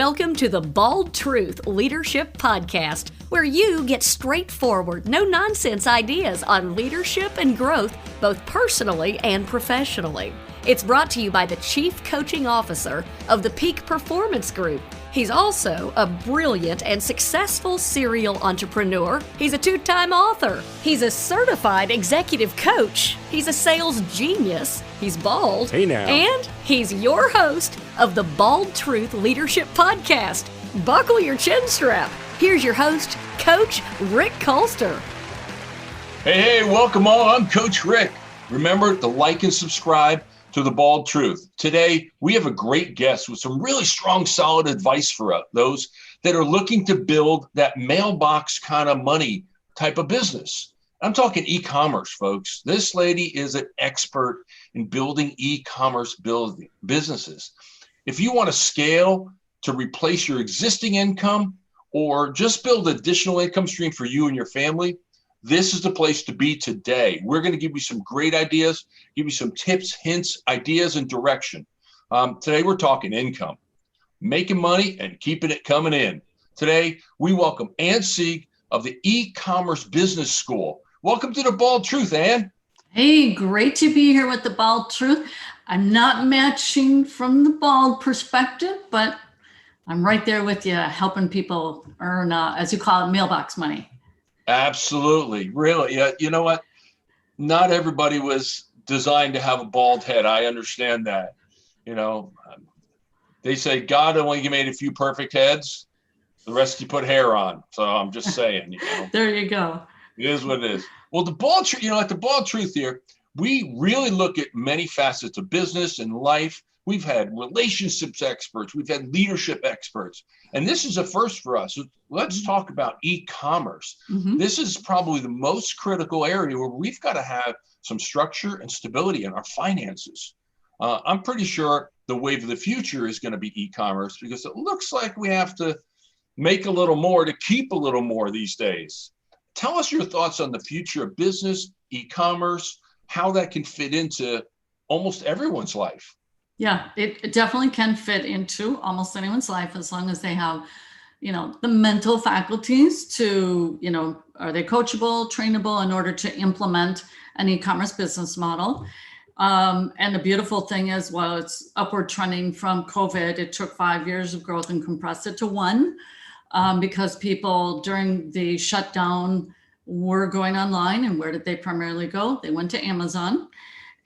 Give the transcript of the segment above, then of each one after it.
Welcome to the Bald Truth Leadership Podcast, where you get straightforward, no-nonsense ideas on leadership and growth, both personally and professionally. It's brought to you by the Chief Coaching Officer of the Peak Performance Group. He's also a brilliant and successful serial entrepreneur. He's a two-time author. He's a certified executive coach. He's a sales genius. He's bald. Hey now. And he's your host of the Bald Truth Leadership Podcast. Buckle your chin strap. Here's your host, Coach Rick Colster. Hey, welcome all. I'm Coach Rick. Remember to like and subscribe to the Bald Truth. Today, we have a great guest with some really strong, solid advice for those that are looking to build that mailbox kind of money type of business. I'm talking e-commerce, folks. This lady is an expert in building e-commerce businesses. If you want to scale to replace your existing income or just build additional income stream for you and your family, this is the place to be today. We're going to give you some great ideas, give you some tips, hints, ideas, and direction. Today, we're talking income, making money and keeping it coming in. Today, we welcome Ann Sieg of the E-Commerce Business School. Welcome to the Bald Truth, Ann. Hey, great to be here with the Bald Truth. I'm not matching from the bald perspective, but I'm right there with you, helping people earn, as you call it, mailbox money. Absolutely. Really. Yeah. You know what? Not everybody was designed to have a bald head. I understand that. You know, they say God only made a few perfect heads. The rest you put hair on. So I'm just saying, you know. There you go. It is what it is. Well, the Bald Truth, at the Bald Truth here, we really look at many facets of business and life. We've had relationships experts. We've had leadership experts. And this is a first for us. Let's talk about e-commerce. This is probably the most critical area where we've got to have some structure and stability in our finances. I'm pretty sure the wave of the future is going to be e-commerce because it looks like we have to make a little more to keep a little more these days. Tell us your thoughts on the future of business, e-commerce, how that can fit into almost everyone's life. Yeah, it definitely can fit into almost anyone's life as long as they have, the mental faculties to, are they coachable, trainable in order to implement an e-commerce business model. And the beautiful thing is, while it's upward trending from COVID, it took 5 years of growth and compressed it to one because people during the shutdown were going online. And where did they primarily go? They went to Amazon.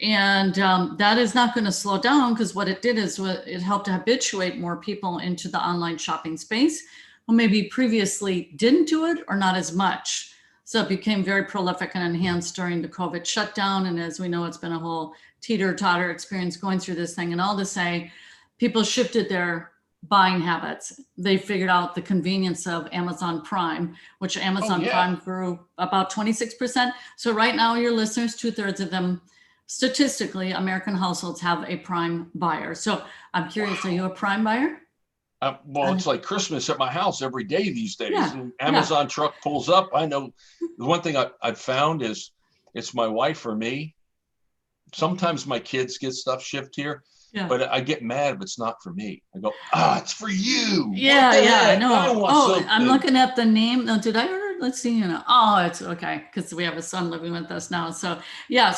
And that is not going to slow down because what it did is it helped to habituate more people into the online shopping space who maybe previously didn't do it or not as much. So it became very prolific and enhanced during the COVID shutdown. And as we know, it's been a whole teeter-totter experience going through this thing. And all to say, people shifted their buying habits. They figured out the convenience of Amazon Prime, which Amazon Prime grew about 26%. So right now, your listeners, 2/3 of them, statistically, American households have a Prime buyer. So I'm curious, Are you a Prime buyer? Well, it's like Christmas at my house every day these days. Yeah, Amazon truck pulls up. I know the one thing I've found is it's my wife or me. Sometimes my kids get stuff shipped here, but I get mad if it's not for me. I go, it's for you. Yeah, I know. I'm looking at the name. No, did I order? Let's see, it's okay because we have a son living with us now. So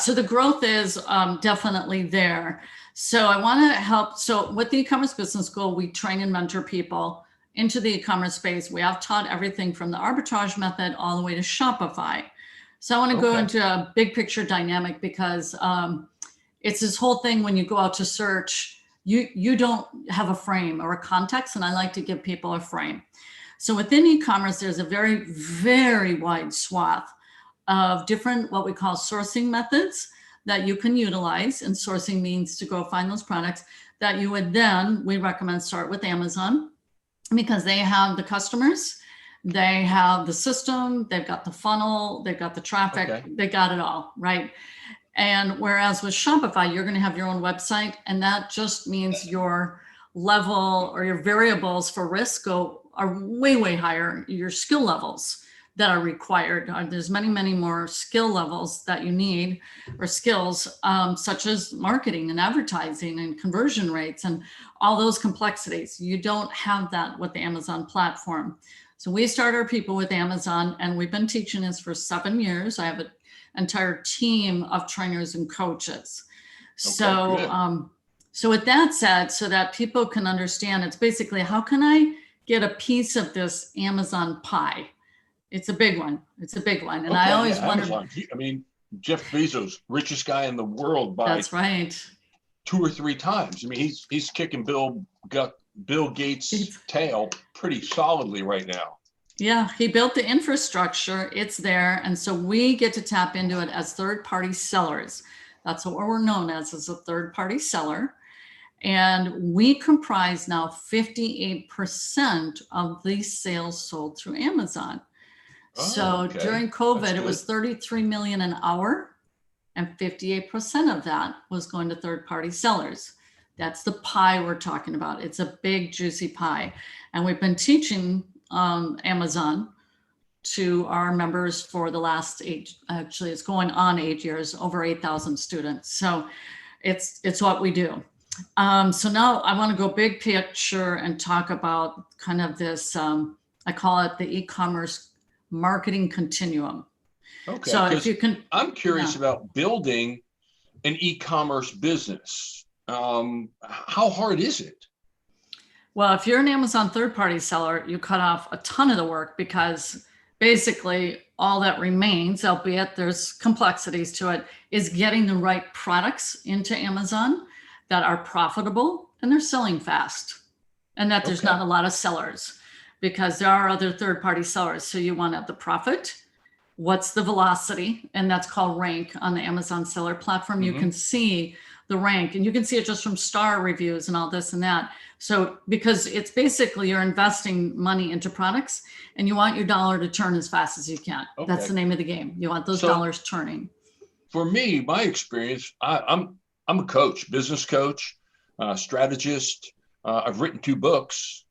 so the growth is definitely there. So I want to help. So with the e-commerce business school, we train and mentor people into the e-commerce space. We have taught everything from the arbitrage method all the way to Shopify. So I want to go into a big picture dynamic because it's this whole thing when you go out to search, you don't have a frame or a context, and I like to give people a frame. So within e-commerce, there's a very, very wide swath of different, what we call sourcing methods that you can utilize. And sourcing means to go find those products that you would then, we recommend start with Amazon because they have the customers, they have the system, they've got the funnel, they've got the traffic, they got it all, right? And whereas with Shopify, you're going to have your own website, and that just means your level or your variables for risk are way, way higher, your skill levels. that are required. There's many, many more skill levels that you need, or skills, such as marketing and advertising and conversion rates and all those complexities. You don't have that with the Amazon platform. So we start our people with Amazon, and we've been teaching this for 7 years. I have an entire team of trainers and coaches. So with that said, so that people can understand, it's basically, how can I get a piece of this Amazon pie? It's a big one. It's a big one. And I always wonder. Amazon. I mean, Jeff Bezos, richest guy in the world by That's right. 2 or 3 times. I mean, he's kicking Bill Gates' tail pretty solidly right now. Yeah, he built the infrastructure. It's there. And so we get to tap into it as third-party sellers. That's what we're known as a third-party seller. And we comprise now 58% of the sales sold through Amazon. During COVID, it was 33 million an hour, and 58% of that was going to third-party sellers. That's the pie we're talking about. It's a big, juicy pie. And we've been teaching Amazon to our members for the last it's going on 8 years, over 8,000 students. So it's what we do. So now I want to go big picture and talk about kind of this, I call it the e-commerce marketing continuum. Okay. So if you can, I'm curious about building an e-commerce business. How hard is it? Well, if you're an Amazon third-party seller, you cut off a ton of the work, because basically all that remains, albeit there's complexities to it, is getting the right products into Amazon that are profitable and they're selling fast, and that there's not a lot of sellers, because there are other third-party sellers. So you want to have the profit. What's the velocity? And that's called rank on the Amazon seller platform. You can see the rank, and you can see it just from star reviews and all this and that. So because it's basically you're investing money into products, and you want your dollar to turn as fast as you can. That's the name of the game. You want those dollars turning. For me, my experience, I'm a coach, business coach, strategist. I've written 2 books.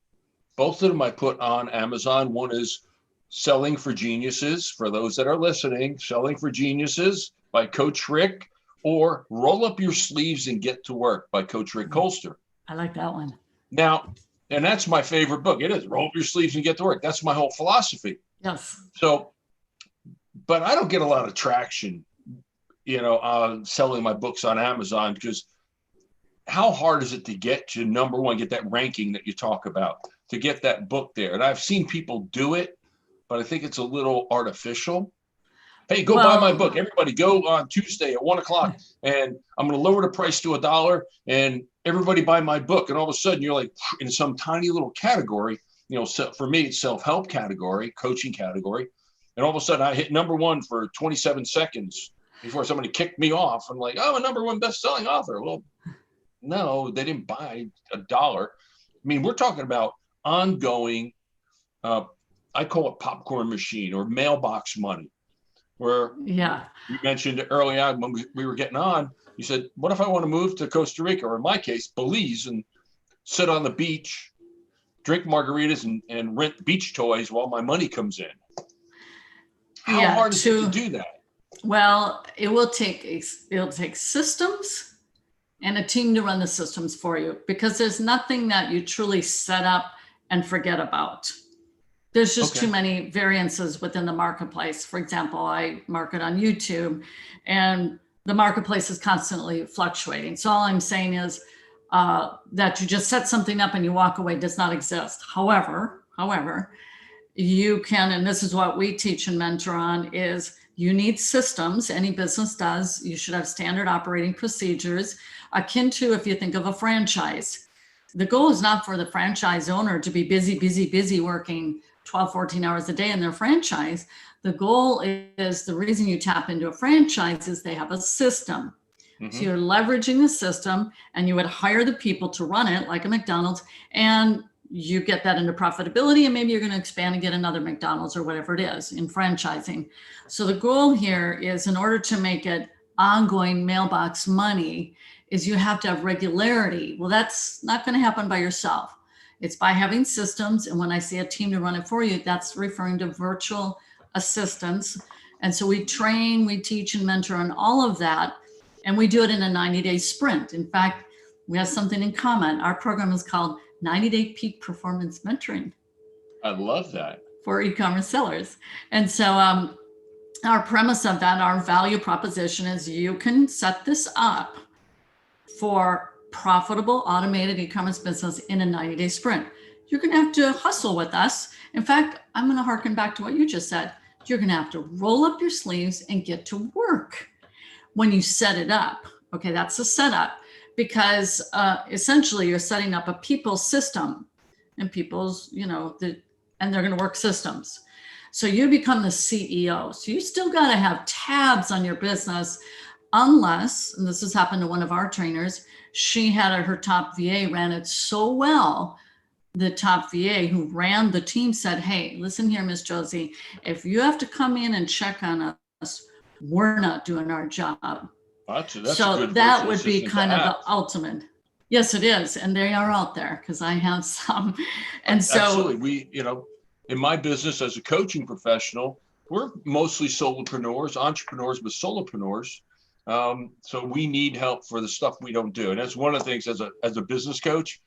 Both of them I put on Amazon. One is Selling for Geniuses, for those that are listening, Selling for Geniuses by Coach Rick, or Roll Up Your Sleeves and Get to Work by Coach Rick Colster. I like that one. Now, and that's my favorite book. It is Roll Up Your Sleeves and Get to Work. That's my whole philosophy. Yes. So, but I don't get a lot of traction, selling my books on Amazon, because how hard is it to get to number one, get that ranking that you talk about, to get that book there? And I've seen people do it, but I think it's a little artificial. Hey, go buy my book. Everybody go on Tuesday at 1:00, and I'm going to lower the price to $1, and everybody buy my book. And all of a sudden you're like in some tiny little category, so for me, it's self-help category, coaching category. And all of a sudden I hit number 1 for 27 seconds before somebody kicked me off. I'm like, oh, a number 1 best-selling author. Well, no, they didn't buy $1. I mean, we're talking about ongoing, I call it popcorn machine or mailbox money, where you mentioned early on when we were getting on, you said, what if I want to move to Costa Rica, or in my case, Belize, and sit on the beach, drink margaritas and rent beach toys while my money comes in? How hard is it to do that? Well, it'll take systems and a team to run the systems for you, because there's nothing that you truly set up and forget about. There's just too many variances within the marketplace. For example, I market on YouTube, and the marketplace is constantly fluctuating. So all I'm saying is that you just set something up and you walk away does not exist. However, you can, and this is what we teach and mentor on, is you need systems. Any business does. You should have standard operating procedures, akin to, if you think of a franchise. The goal is not for the franchise owner to be busy working 12, 14 hours a day in their franchise. The goal is, the reason you tap into a franchise is they have a system. So you're leveraging the system, and you would hire the people to run it like a McDonald's, and you get that into profitability, and maybe you're going to expand and get another McDonald's or whatever it is in franchising. So the goal here is, in order to make it ongoing mailbox money, is you have to have regularity. Well, that's not going to happen by yourself. It's by having systems. And when I say a team to run it for you, that's referring to virtual assistants. And so we train, we teach and mentor on all of that. And we do it in a 90-day sprint. In fact, we have something in common. Our program is called 90-Day Peak Performance Mentoring. I love that. For e-commerce sellers. And so our premise of that, our value proposition is you can set this up for profitable automated e-commerce business in a 90-day sprint. You're going to have to hustle with us. In fact, I'm going to harken back to what you just said. You're going to have to roll up your sleeves and get to work when you set it up. Okay, that's the setup, because essentially you're setting up a people system, and people's, and they're going to work systems. So you become the CEO. So you still got to have tabs on your business, unless, and this has happened to one of our trainers, she had her top VA ran it so well. The top VA who ran the team said, hey, listen here, Miss Josie, if you have to come in and check on us, we're not doing our job. That's so a good that would be kind of the ultimate. Yes, it is. And they are out there because I have some. And so absolutely. We, in my business as a coaching professional, we're mostly solopreneurs, entrepreneurs, but solopreneurs. So we need help for the stuff we don't do. And that's one of the things as a business coach,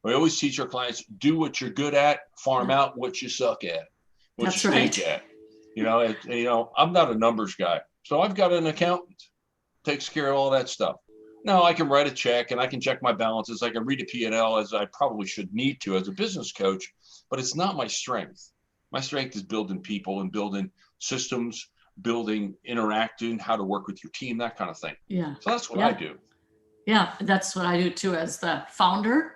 we always teach our clients, do what you're good at, farm out what you suck at, what that's you right. stink at. I'm not a numbers guy. So I've got an accountant, takes care of all that stuff. Now I can write a check and I can check my balances. I can read a P&L as I probably should need to as a business coach, but it's not my strength. My strength is building people and building systems, interacting, how to work with your team, that kind of thing. Yeah. So that's what I do. Yeah, that's what I do too. As the founder,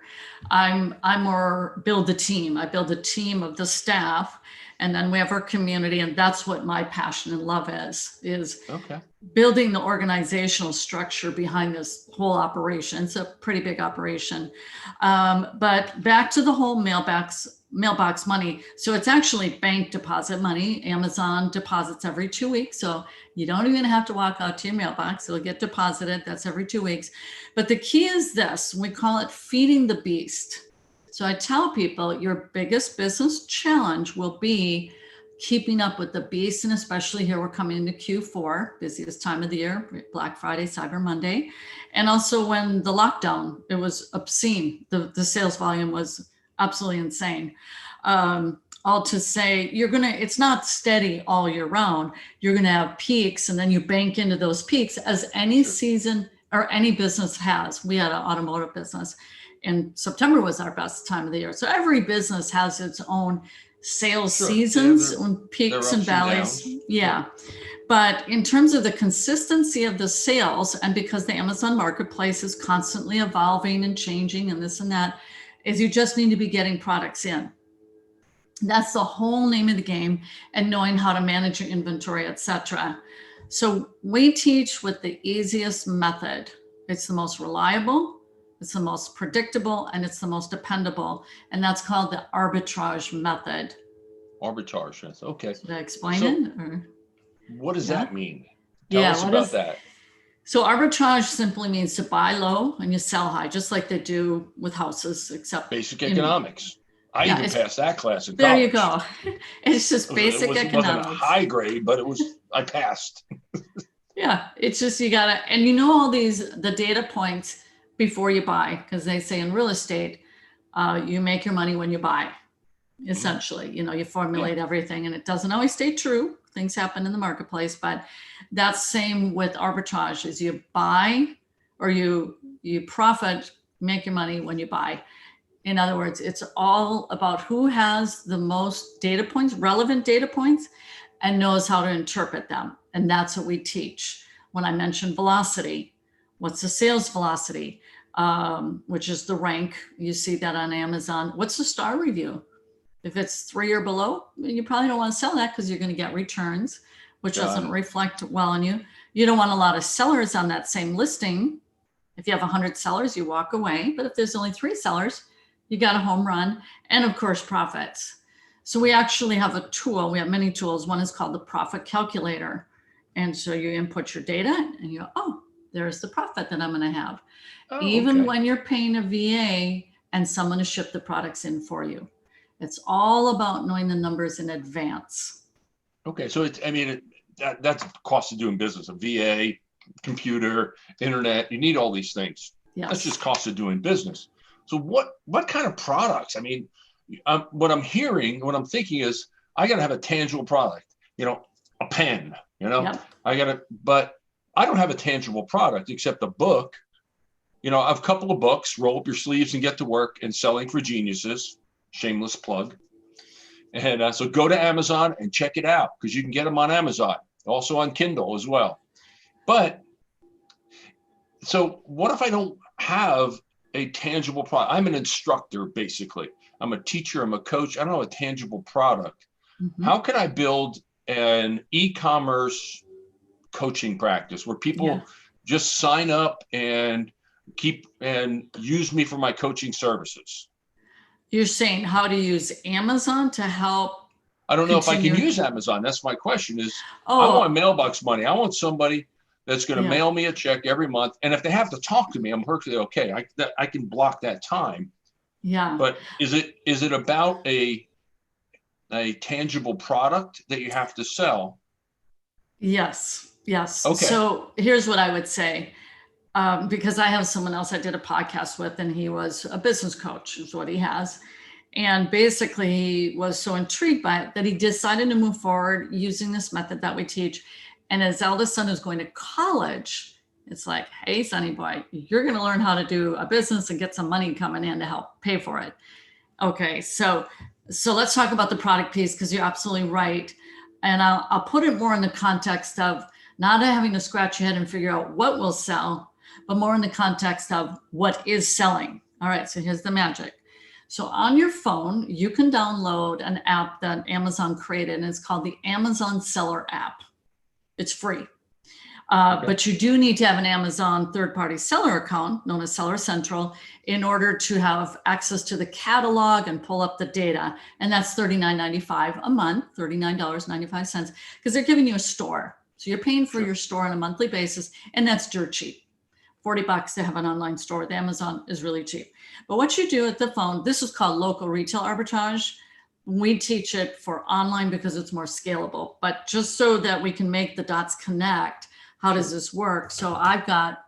I more build the team. I build a team of the staff, and then we have our community, and that's what my passion and love is okay. Building the organizational structure behind this whole operation. It's a pretty big operation. But back to the whole mailbox money. So it's actually bank deposit money. Amazon deposits every 2 weeks. So you don't even have to walk out to your mailbox. It'll get deposited. That's every 2 weeks. But the key is this, we call it feeding the beast. So I tell people your biggest business challenge will be keeping up with the beast. And especially here, we're coming into Q4, busiest time of the year, Black Friday, Cyber Monday. And also when the lockdown, it was obscene. The sales volume was absolutely insane. All to say, it's not steady all year round. You're going to have peaks, and then you bank into those peaks as any season or any business has. We had an automotive business, and September was our best time of the year. So every business has its own sales seasons, and peaks and valleys. Yeah. But in terms of the consistency of the sales, and because the Amazon marketplace is constantly evolving and changing and this and that, is you just need to be getting products in. That's the whole name of the game, and knowing how to manage your inventory, etc. So we teach with the easiest method. It's the most reliable, it's the most predictable, and it's the most dependable. And that's called the arbitrage method. Arbitrage, yes. Okay. Did I explain it? Or? What does that mean? Tell us about that. So arbitrage simply means to buy low and you sell high, just like they do with houses, except basic economics. I even passed that class in college. There you go. It's just basic economics. It wasn't a high grade, but I passed. Yeah, it's just you gotta, and all the data points before you buy, because they say in real estate, you make your money when you buy. Essentially, you formulate everything, and it doesn't always stay true. Things happen in the marketplace, but that's same with arbitrage. Is you buy or you profit, make your money when you buy. In other words, it's all about who has the most data points, relevant data points, and knows how to interpret them. And that's what we teach. When I mentioned velocity, what's the sales velocity, which is the rank? You see that on Amazon. What's the star review? If it's 3 or below, you probably don't want to sell that because you're going to get returns, which doesn't reflect well on you. You don't want a lot of sellers on that same listing. If you have 100 sellers, you walk away. But if there's only 3 sellers, you got a home run. And of course, profits. So we actually have a tool. We have many tools. One is called the profit calculator. And so you input your data and you go, oh, there's the profit that I'm going to have. Even when you're paying a VA and someone to ship the products in for you. It's all about knowing the numbers in advance. Okay. So that's the cost of doing business, a VA, computer, internet. You need all these things. Yes. That's just cost of doing business. So what kind of products? What I'm hearing, what I'm thinking is I got to have a tangible product, a pen, Yep. but I don't have a tangible product except a book. I have a couple of books, Roll Up Your Sleeves and Get to Work, and Selling for Geniuses, shameless plug. And so go to Amazon and check it out because you can get them on Amazon, also on Kindle as well. But so what if I don't have a tangible product? I'm an instructor, basically. I'm a teacher, I'm a coach. I don't know a tangible product. Mm-hmm. How can I build an e-commerce coaching practice where people just sign up and use me for my coaching services? You're saying how to use Amazon to help? I don't know if I can use Amazon. That's my question is, I want mailbox money. I want somebody that's going to mail me a check every month. And if they have to talk to me, I'm perfectly okay. I can block that time. Yeah. But is it about a tangible product that you have to sell? Yes. Okay. So here's what I would say. Because I have someone else I did a podcast with, and he was a business coach, is what he has. And basically he was so intrigued by it that he decided to move forward using this method that we teach. And his eldest son is going to college. It's like, hey, sonny boy, you're going to learn how to do a business and get some money coming in to help pay for it. Okay. So let's talk about the product piece, because you're absolutely right. And I'll put it more in the context of not having to scratch your head and figure out what will sell, but more in the context of what is selling. All right, so here's the magic. So on your phone, you can download an app that Amazon created, and it's called the Amazon Seller app. It's free. But you do need to have an Amazon third-party seller account, known as Seller Central, in order to have access to the catalog and pull up the data. And that's $39.95 a month, $39.95, because they're giving you a store. So you're paying for your store on a monthly basis, and that's dirt cheap. $40 to have an online store with Amazon is really cheap. But what you do at the phone, this is called local retail arbitrage. We teach it for online because it's more scalable, but just so that we can make the dots connect, how does this work? So I've got,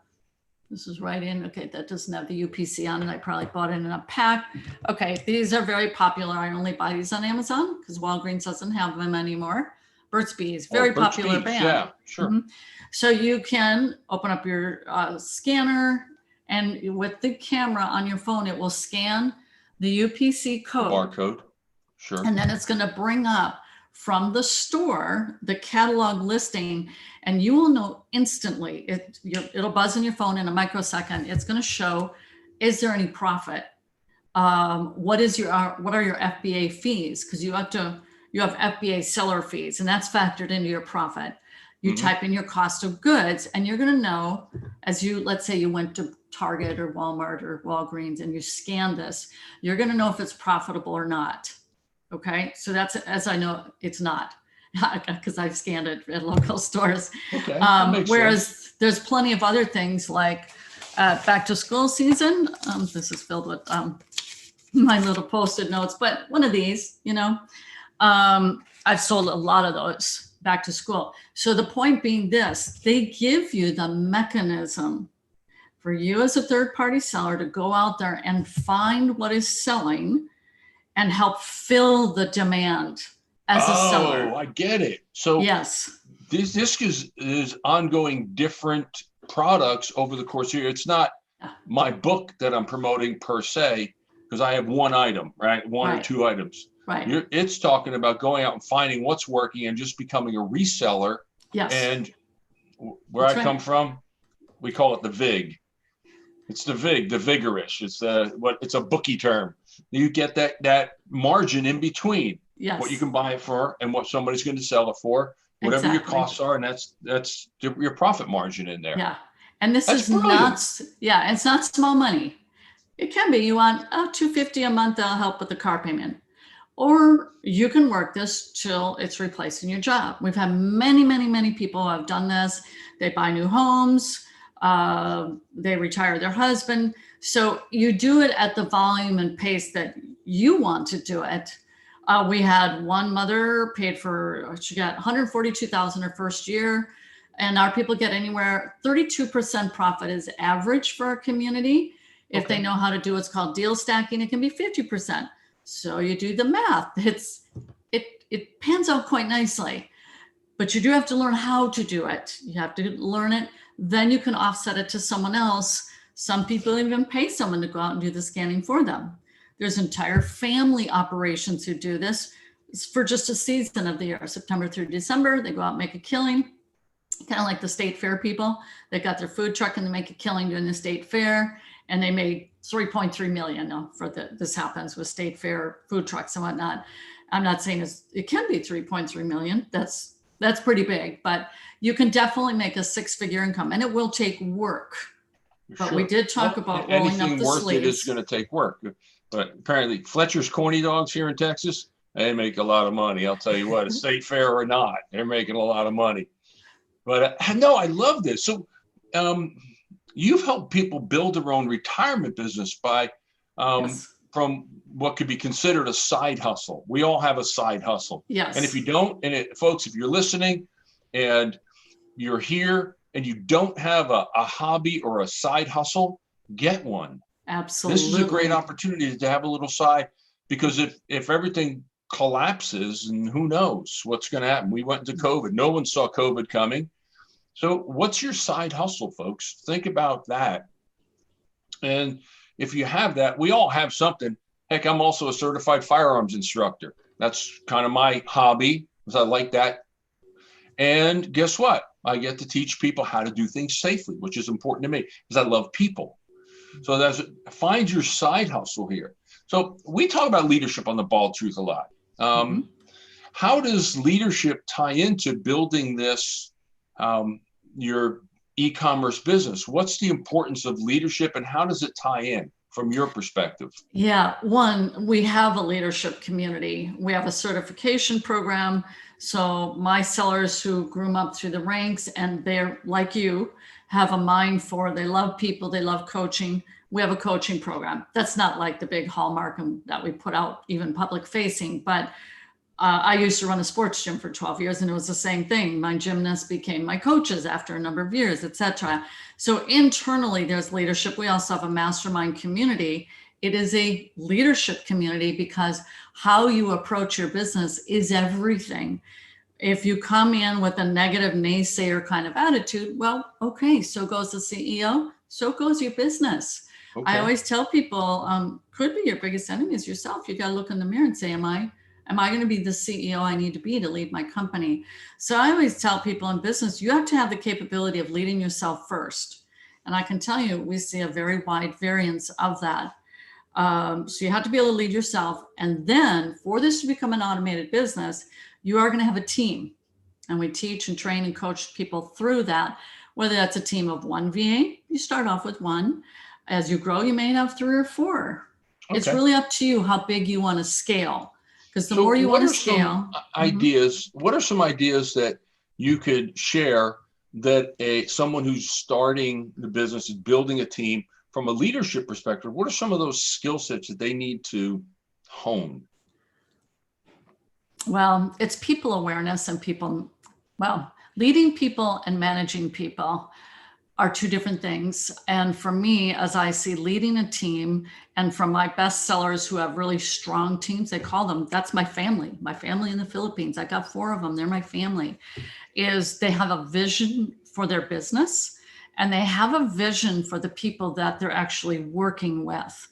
this is right in, okay, that doesn't have the UPC on it. I probably bought it in a pack. Okay, these are very popular. I only buy these on Amazon because Walgreens doesn't have them anymore. Burt's Bees, very popular band. Yeah, sure. Mm-hmm. So you can open up your scanner, and with the camera on your phone, it will scan the UPC code. Barcode, sure. And then it's going to bring up from the store the catalog listing, and you will know instantly. It'll buzz in your phone in a microsecond. It's going to show, is there any profit? What are your FBA fees? Because you have FBA seller fees, and that's factored into your profit. You type in your cost of goods, and you're going to know, let's say you went to Target or Walmart or Walgreens and you scan this, you're going to know if it's profitable or not. Okay. So that's, as I know, it's not, because I've scanned it at local stores. Okay. Whereas there's plenty of other things like back to school season. This is filled with my little Post-it notes, but one of these, I've sold a lot of those back to school. So the point being this, they give you the mechanism for you as a third-party seller to go out there and find what is selling and help fill the demand as a seller. Oh, I get it. So yes, this is ongoing different products over the course of the year. It's not my book that I'm promoting per se, because I have one item, right? One or two items. Right. It's talking about going out and finding what's working and just becoming a reseller. Yes. And where I come from, we call it the VIG. It's the VIG, the vigorish. It's a bookie term. You get that margin in between what you can buy it for and what somebody's going to sell it for, whatever your costs are, and that's your profit margin in there. Yeah. And this that's is brilliant. It's not small money. It can be. You want $250 a month, that'll help with the car payment. Or you can work this till it's replacing your job. We've had many, many, many people who have done this. They buy new homes. They retire their husband. So you do it at the volume and pace that you want to do it. We had one mother paid for, she got 142,000 her first year. And our people get anywhere, 32% profit is average for our community. If they know how to do what's called deal stacking, it can be 50%. So you do the math. It pans out quite nicely, but you do have to learn how to do it. You have to learn it. Then you can offset it to someone else. Some people even pay someone to go out and do the scanning for them. There's entire family operations who do this for just a season of the year, September through December. They go out and make a killing, kind of like the state fair people. They got their food truck and they make a killing doing the state fair. And they made 3.3 million. Now, this happens with state fair food trucks and whatnot. I'm not saying it can be 3.3 million. That's pretty big, but you can definitely make a six-figure income, and it will take work. But we did talk about rolling up the sleeves. Anything worth it is going to take work. But apparently, Fletcher's Corny Dogs here in Texas, they make a lot of money. I'll tell you what, a state fair or not, they're making a lot of money. But no, I love this. So you've helped people build their own retirement business by from what could be considered a side hustle. We all have a side hustle. Yes. And if you don't, folks, if you're listening and you're here and you don't have a hobby or a side hustle, get one. Absolutely. This is a great opportunity to have a little side, because if everything collapses, and who knows what's going to happen. We went into COVID. No one saw COVID coming. So what's your side hustle, folks? Think about that. And if you have that, we all have something. Heck, I'm also a certified firearms instructor. That's kind of my hobby, because I like that. And guess what? I get to teach people how to do things safely, which is important to me because I love people. So find your side hustle here. So we talk about leadership on the Bald Truth a lot. How does leadership tie into building this, your e-commerce business? What's the importance of leadership and how does it tie in from your perspective? Yeah, one, we have a leadership community. We have a certification program. So my sellers who groom up through the ranks, and they're like you, have a mind for, they love people, they love coaching. We have a coaching program. That's not like the big hallmark that we put out even public facing, but I used to run a sports gym for 12 years and it was the same thing. My gymnasts became my coaches after a number of years, etc. So internally there's leadership. We also have a mastermind community. It is a leadership community because how you approach your business is everything. If you come in with a negative naysayer kind of attitude, well, okay, so goes the CEO, so goes your business. Okay. I always tell people, could be your biggest enemy is yourself. You got to look in the mirror and say, am I going to be the CEO I need to be to lead my company? So I always tell people in business, you have to have the capability of leading yourself first. And I can tell you, we see a very wide variance of that. So you have to be able to lead yourself. And then for this to become an automated business, you are going to have a team. And we teach and train and coach people through that, whether that's a team of one VA, you start off with one. As you grow, you may have 3 or 4. Okay. It's really up to you how big you want to scale. Because the more you want to scale. What are some ideas that you could share that someone who's starting the business is building a team from a leadership perspective? What are some of those skill sets that they need to hone? Well, it's people awareness and leading people and managing people are 2 different things. And for me, as I see leading a team, and from my best sellers who have really strong teams, they call them, that's my family in the Philippines. I got 4 of them. They're my family, is they have a vision for their business and they have a vision for the people that they're actually working with,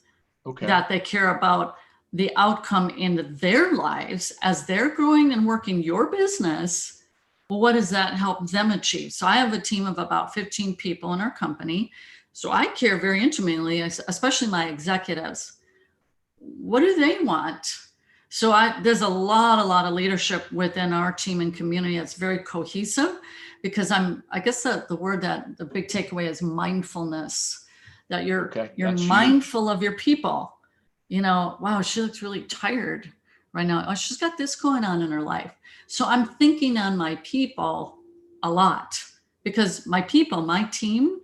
that they care about the outcome in their lives as they're growing and working your business. Well, what does that help them achieve? So I have a team of about 15 people in our company. So I care very intimately, especially my executives. What do they want? So there's a lot of leadership within our team and community. It's very cohesive because I guess the word that the big takeaway is mindfulness, that you're mindful of your people. You know, wow, she looks really tired right now. Oh, she's got this going on in her life. So I'm thinking on my people a lot because my people, my team,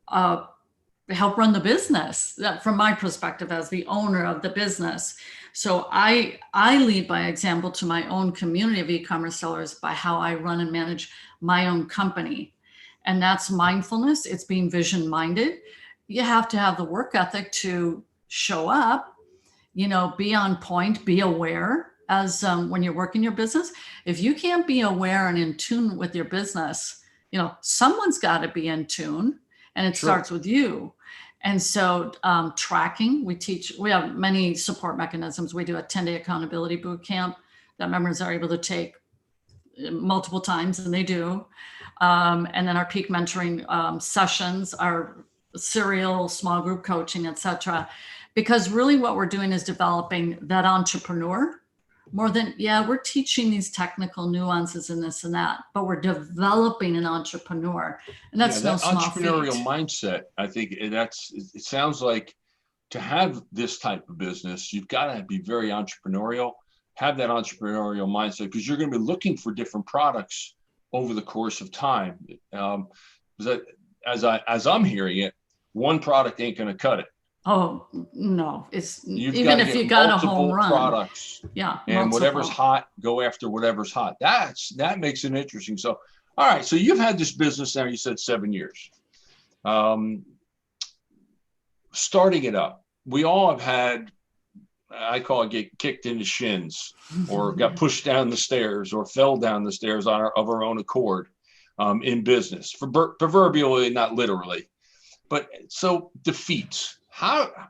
help run the business from my perspective as the owner of the business. So I lead by example to my own community of e-commerce sellers by how I run and manage my own company. And that's mindfulness. It's being vision minded. You have to have the work ethic to show up, be on point, be aware as when you're working your business. If you can't be aware and in tune with your business, someone's got to be in tune, and it starts with you. And so tracking, we have many support mechanisms. We do a 10-day accountability boot camp that members are able to take multiple times, and they do. And then our peak mentoring sessions, our serial small group coaching, et cetera. Because really what we're doing is developing that entrepreneur more than, we're teaching these technical nuances and this and that, but we're developing an entrepreneur. And that's no small entrepreneurial feat. mindset. I think it sounds like to have this type of business, you've got to be very entrepreneurial, have that entrepreneurial mindset, because you're going to be looking for different products over the course of time. As I'm hearing it, one product ain't going to cut it. Oh, no, You've even if you got a home run products, and multiple. Whatever's hot, go after whatever's hot. That makes it interesting. So, all right. So you've had this business now, you said 7 years. Starting it up, we all have had, I call it get kicked in the shins, or got pushed down the stairs, or fell down the stairs of our own accord in business, proverbially, not literally. But so defeats.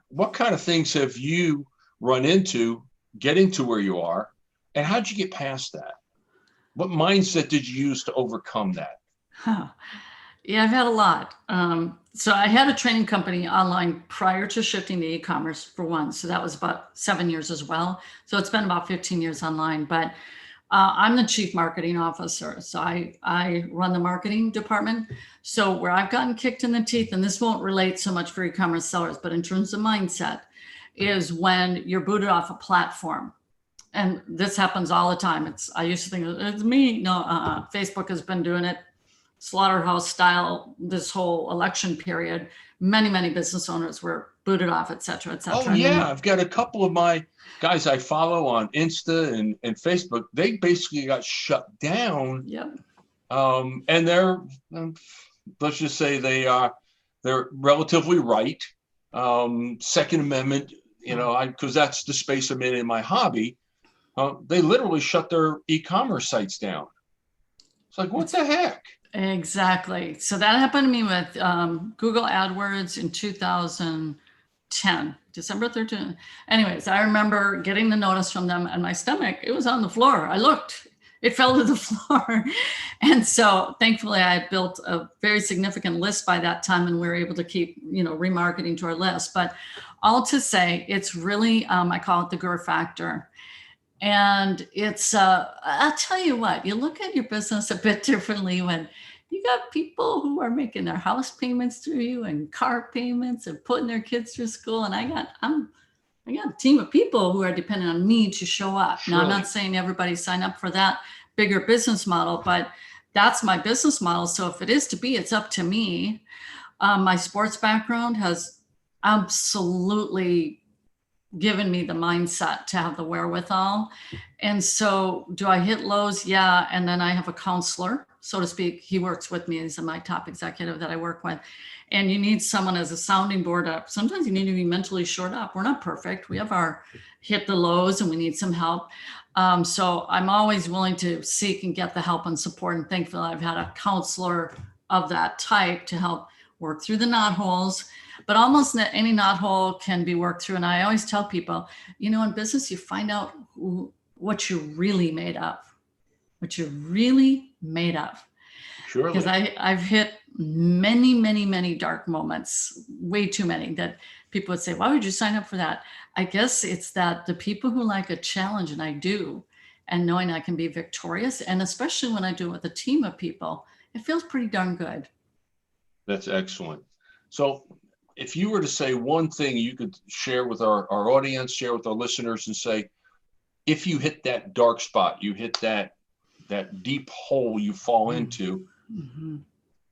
What kind of things have you run into getting to where you are, and how'd you get past that? What mindset did you use to overcome that? Yeah, I've had a lot. So I had a training company online prior to shifting to e-commerce, for one. So that was about 7 years as well. So it's been about 15 years online, but I'm the chief marketing officer. So I run the marketing department. So where I've gotten kicked in the teeth, and this won't relate so much for e-commerce sellers, but in terms of mindset, is when you're booted off a platform. And this happens all the time. I used to think it's me. No, Facebook has been doing it slaughterhouse style this whole election period. Many business owners were booted off, et cetera, et cetera. Oh, yeah. I've got a couple of my guys I follow on Insta and Facebook. They basically got shut down. Yep. And they're, let's just say they're relatively right. Second Amendment, because that's the space I'm in my hobby. They literally shut their e-commerce sites down. It's like, what the heck? Exactly. So that happened to me with Google AdWords in 2010, December 13th. Anyways, I remember getting the notice from them, and my stomach, it was on the floor. I looked, it fell to the floor. And so thankfully I had built a very significant list by that time, and we were able to keep, remarketing to our list. But all to say, it's really, I call it the GER factor. And it's, I'll tell you what, you look at your business a bit differently when you got people who are making their house payments through you, and car payments, and putting their kids through school. And I got a team of people who are dependent on me to show up. Now, I'm not saying everybody sign up for that bigger business model, but that's my business model. So if it is to be, it's up to me. My sports background has absolutely given me the mindset to have the wherewithal. And so do I hit lows? Yeah. And then I have a counselor, so to speak. He works with me. He's my top executive that I work with. And you need someone as a sounding board up. Sometimes you need to be mentally shored up. We're not perfect. We have our hit the lows, and we need some help. So I'm always willing to seek and get the help and support. And thankfully I've had a counselor of that type to help work through the knot holes. But almost any knot hole can be worked through. And I always tell people, in business, you find out what you're really made of, Surely. Because I've hit many dark moments, way too many, that people would say, why would you sign up for that? I guess it's that the people who like a challenge, and I do, and knowing I can be victorious, and especially when I do it with a team of people, it feels pretty darn good. That's excellent. So if you were to say one thing you could share with our audience, share with our listeners, and say, if you hit that dark spot, you hit that deep hole you fall into,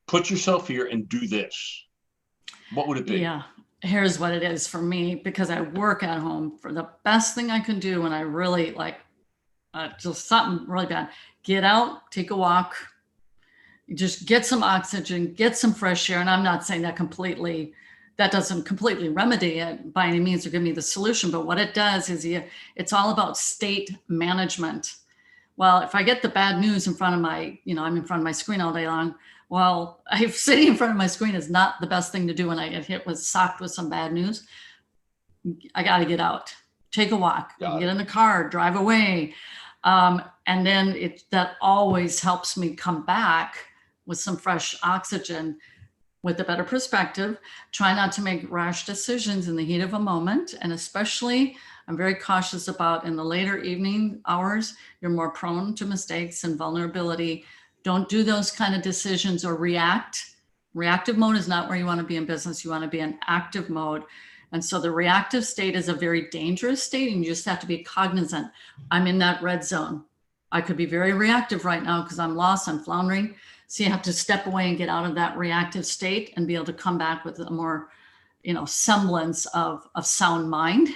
put yourself here and do this, what would it be? Yeah. Here's what it is for me, because I work at home. For the best thing I can do when I really like just something really bad, get out, take a walk, just get some oxygen, get some fresh air. And I'm not saying that doesn't completely remedy it by any means or give me the solution. But what it does is it's all about state management. Well, if I get the bad news in front of I'm in front of my screen all day long. Well, sitting in front of my screen is not the best thing to do when I get socked with some bad news. I got to get out, take a walk, get in the car, drive away. And then that always helps me come back with some fresh oxygen, with a better perspective. Try not to make rash decisions in the heat of a moment. And especially, I'm very cautious about in the later evening hours, you're more prone to mistakes and vulnerability. Don't do those kind of decisions or react. Reactive mode is not where you want to be in business. You want to be in active mode. And so the reactive state is a very dangerous state, and you just have to be cognizant. I'm in that red zone. I could be very reactive right now because I'm lost, I'm floundering. So you have to step away and get out of that reactive state and be able to come back with a more, semblance of sound mind.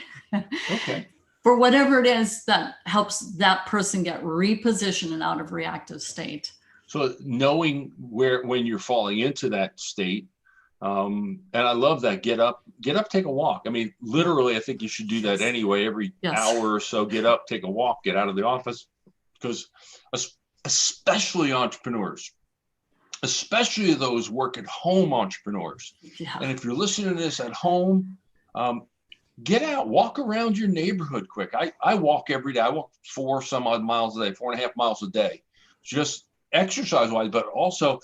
Okay. For whatever it is that helps that person get repositioned and out of reactive state. So knowing when you're falling into that state, and I love that, get up, take a walk. I mean, literally, I think you should do that anyway. Every hour or so, get up, take a walk, get out of the office, because especially entrepreneurs, especially those work at home entrepreneurs. Yeah. And if you're listening to this at home, get out, walk around your neighborhood quick. I walk every day. I walk 4 some odd miles a day, 4.5 miles a day, just exercise wise, but also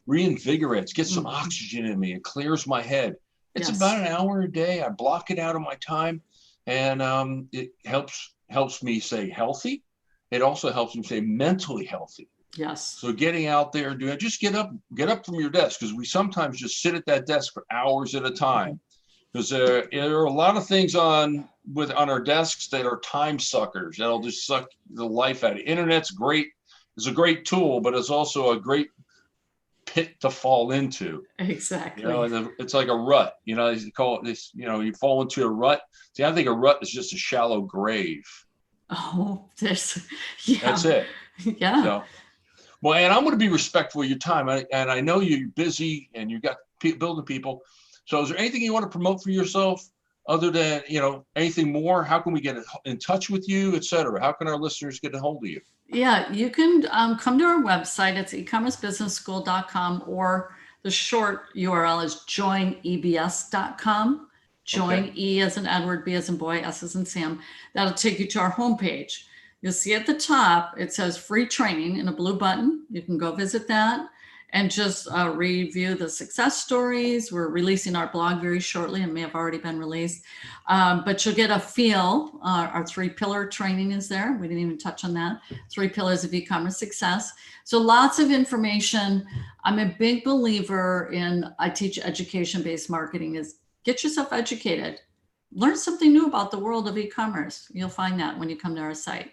reinvigorates, gets some oxygen in me, and clears my head. It's about an hour a day. I block it out of my time, and it helps me stay healthy. It also helps me stay mentally healthy. Yes. So getting out there and doing, just get up from your desk, because we sometimes just sit at that desk for hours at a time. Because there are a lot of things on our desks that are time suckers that'll just suck the life out of it. Internet's great. It's a great tool, but it's also a great pit to fall into. Exactly. And it's like a rut. You call it this. You fall into a rut. See, I think a rut is just a shallow grave. Oh, that's it. Yeah. So, well, and I'm going to be respectful of your time, and I know you're busy and you got building people. So, is there anything you want to promote for yourself, other than anything more? How can we get in touch with you, et cetera? How can our listeners get a hold of you? Yeah, you can come to our website. It's ecommercebusinessschool.com, or the short URL is joinebs.com. Join, okay. E as in Edward, B as in boy, S as in Sam. That'll take you to our homepage. You'll see at the top, it says free training in a blue button. You can go visit that and just review the success stories. We're releasing our blog very shortly. It may have already been released, but you'll get a feel. Our 3-pillar training is there. We didn't even touch on that. 3 pillars of e-commerce success. So lots of information. I'm a big believer I teach education-based marketing, is get yourself educated. Learn something new about the world of e-commerce. You'll find that when you come to our site.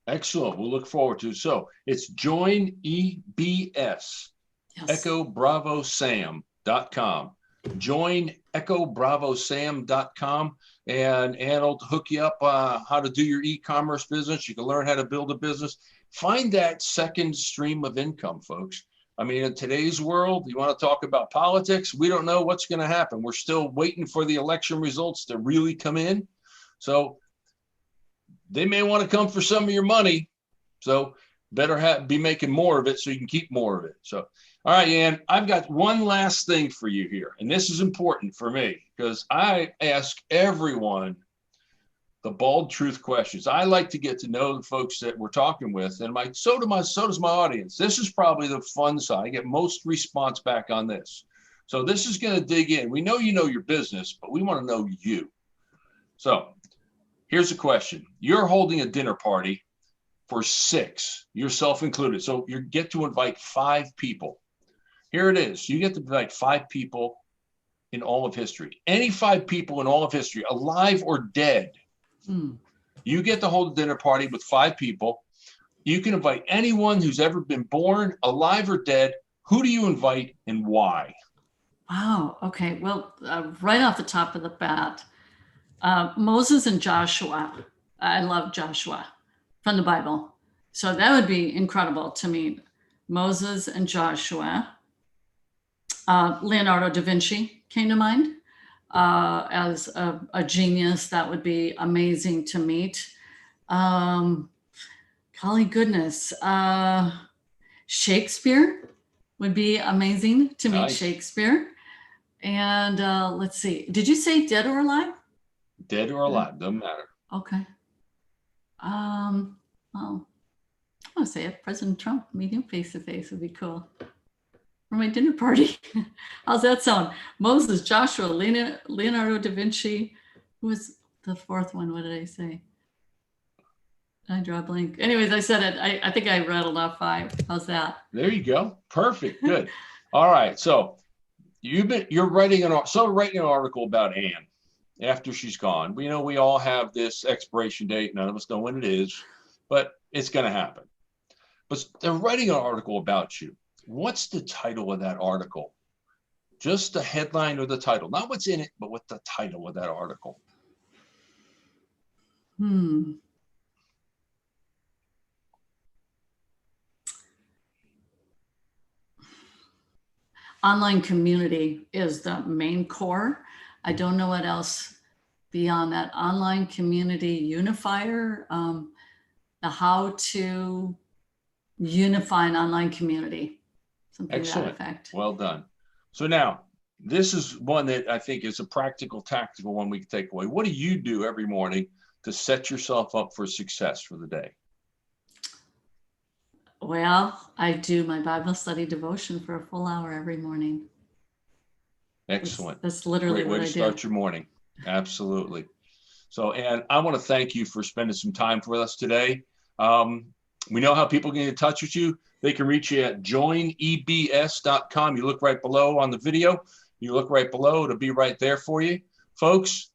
Excellent. We'll look forward to it. So it's join EBS. Yes. EchoBravoSam.com. Join EchoBravoSam.com, and Ann will hook you up how to do your e-commerce business. You can learn how to build a business. Find that second stream of income, folks. I mean, in today's world, you want to talk about politics? We don't know what's going to happen. We're still waiting for the election results to really come in. So they may want to come for some of your money. So better be making more of it so you can keep more of it. So, all right, Ann, I've got one last thing for you here. And this is important for me because I ask everyone the bald truth questions. I like to get to know the folks that we're talking with, and so does my audience. This is probably the fun side. I get most response back on this. So this is going to dig in. We know you know your business, but we want to know you. So here's a question. You're holding a dinner party for 6, yourself included. So you get to invite 5 people. Here it is. You get to invite 5 people in all of history. Any 5 people in all of history, alive or dead. You get to hold a dinner party with 5 people. You can invite anyone who's ever been born, alive or dead. Who do you invite and why? Wow. Okay. Well, right off the top of the bat, Moses and Joshua. I love Joshua from the Bible. So that would be incredible to meet Moses and Joshua. Leonardo da Vinci came to mind as a genius. That would be amazing to meet. Golly goodness. Shakespeare would be amazing to meet. Nice. Shakespeare. And let's see. Did you say dead or alive? Dead or alive, doesn't matter. Okay. Well, I want to say it. President Trump, meet him face to face would be cool. For my dinner party. How's that sound? Moses, Joshua, Leonardo da Vinci. Who was the fourth one? What did I say? I draw a blank. Anyways, I said it. I think I rattled off 5. How's that? There you go. Perfect. Good. All right. So you're writing an article about Ann after she's gone. We know we all have this expiration date. None of us know when it is, but it's going to happen. But they're writing an article about you. What's the title of that article? Just the headline or the title, not what's in it, but what the title of that article. Online community is the main core. I don't know what else beyond that. Online community unifier, the how to unify an online community. Something Excellent. to that effect. Well done. So now, this is one that I think is a practical, tactical one we can take away. What do you do every morning to set yourself up for success for the day? Well, I do my Bible study devotion for a full hour every morning. Excellent. That's literally Great way what to I start do. your morning. Absolutely. So, Ann, I want to thank you for spending some time with us today. We know how people get in touch with you. They can reach you at joinebs.com. You look right below on the video. You look right below. It'll be right there for you. Folks,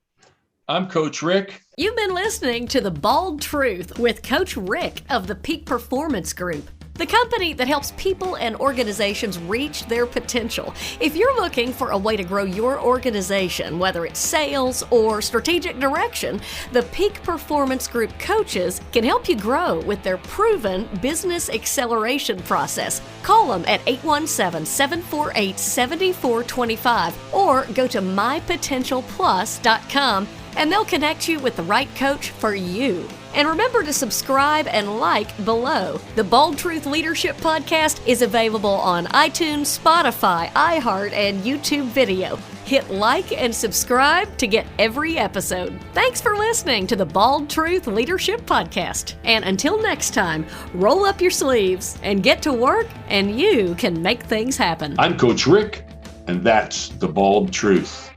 I'm Coach Rick. You've been listening to The Bald Truth with Coach Rick of the Peak Performance Group, the company that helps people and organizations reach their potential. If you're looking for a way to grow your organization, whether it's sales or strategic direction, the Peak Performance Group coaches can help you grow with their proven business acceleration process. Call them at 817-748-7425 or go to mypotentialplus.com and they'll connect you with the right coach for you. And remember to subscribe and like below. The Bold Truth Leadership Podcast is available on iTunes, Spotify, iHeart, and YouTube video. Hit like and subscribe to get every episode. Thanks for listening to the Bold Truth Leadership Podcast. And until next time, roll up your sleeves and get to work, and you can make things happen. I'm Coach Rick, and that's The Bald Truth.